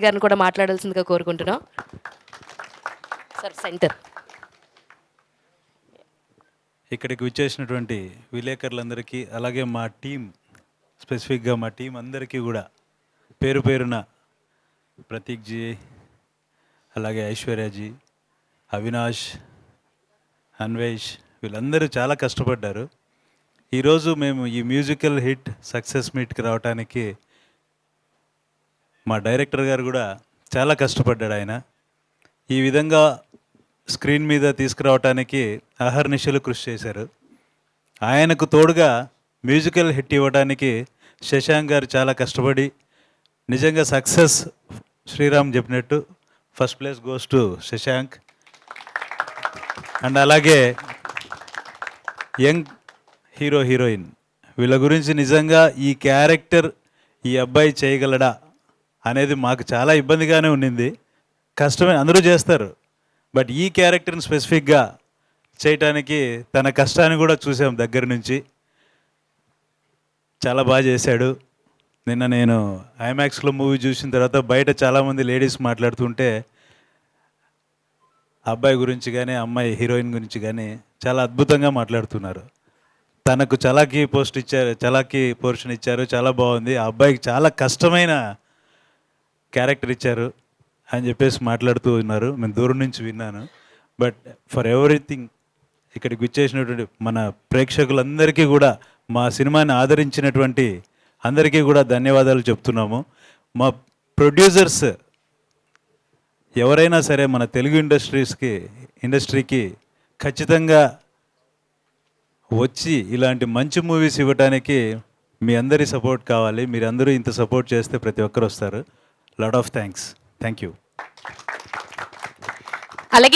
గారిని కూడా మాట్లాడాల్సిందిగా కోరుకుంటున్నాం. Sir centre. ఇక్కడికి విచ్చేసినటువంటి విలేకరులందరికీ, అలాగే మా టీం, స్పెసిఫిక్గా మా టీం అందరికీ కూడా పేరు పేరున ప్రతీక్ జీ, అలాగే ఐశ్వర్యాజీ, అవినాష్, అన్వేష్, వీళ్ళందరూ చాలా కష్టపడ్డారు. ఈరోజు మేము ఈ మ్యూజికల్ హిట్ సక్సెస్ మీట్కి రావడానికి మా డైరెక్టర్ గారు కూడా చాలా కష్టపడ్డాడు. ఆయన ఈ విధంగా స్క్రీన్ మీద తీసుకురావడానికి అహర్నిశలు కృషి చేశారు. ఆయనకు తోడుగా మ్యూజికల్ హిట్ ఇవ్వడానికి శశాంక్ గారు చాలా కష్టపడి నిజంగా సక్సెస్, శ్రీరామ్ చెప్పినట్టు first place goes to Shashank. And అలాగే యంగ్ హీరో హీరోయిన్, వీళ్ళ గురించి నిజంగా ఈ క్యారెక్టర్ ఈ అబ్బాయి చేయగలడా అనేది మాకు చాలా ఇబ్బందిగానే ఉండింది. కష్టమే, అందరూ చేస్తారు, బట్ ఈ క్యారెక్టర్ని స్పెసిఫిక్గా చేయటానికి తన కష్టాన్ని కూడా చూసాం దగ్గర నుంచి. చాలా బాగా చేశాడు. నిన్న నేను ఐమాక్స్లో మూవీ చూసిన తర్వాత బయట చాలామంది లేడీస్ మాట్లాడుతుంటే అబ్బాయి గురించి కానీ అమ్మాయి హీరోయిన్ గురించి కానీ చాలా అద్భుతంగా మాట్లాడుతున్నారు. తనకు చలాకీ పోర్షన్ ఇచ్చారు, చాలా బాగుంది. ఆ అబ్బాయికి చాలా కష్టమైన క్యారెక్టర్ ఇచ్చారు అని చెప్పేసి మాట్లాడుతూ ఉన్నారు. నేను దూరం నుంచి విన్నాను. బట్ ఫర్ ఎవ్రీథింగ్ ఇక్కడికి విచ్చేసినటువంటి మన ప్రేక్షకులందరికీ కూడా, మా సినిమాని ఆదరించినటువంటి అందరికీ కూడా ధన్యవాదాలు చెప్తున్నాము. మా ప్రొడ్యూసర్స్ ఎవరైనా సరే మన తెలుగు ఇండస్ట్రీకి ఖచ్చితంగా వచ్చి ఇలాంటి మంచి మూవీస్ ఇవ్వడానికి మీ అందరి సపోర్ట్ కావాలి. మీరందరూ ఇంత సపోర్ట్ చేస్తే ప్రతి ఒక్కరు వస్తారు. Lot of thanks. Thank you. అలాగే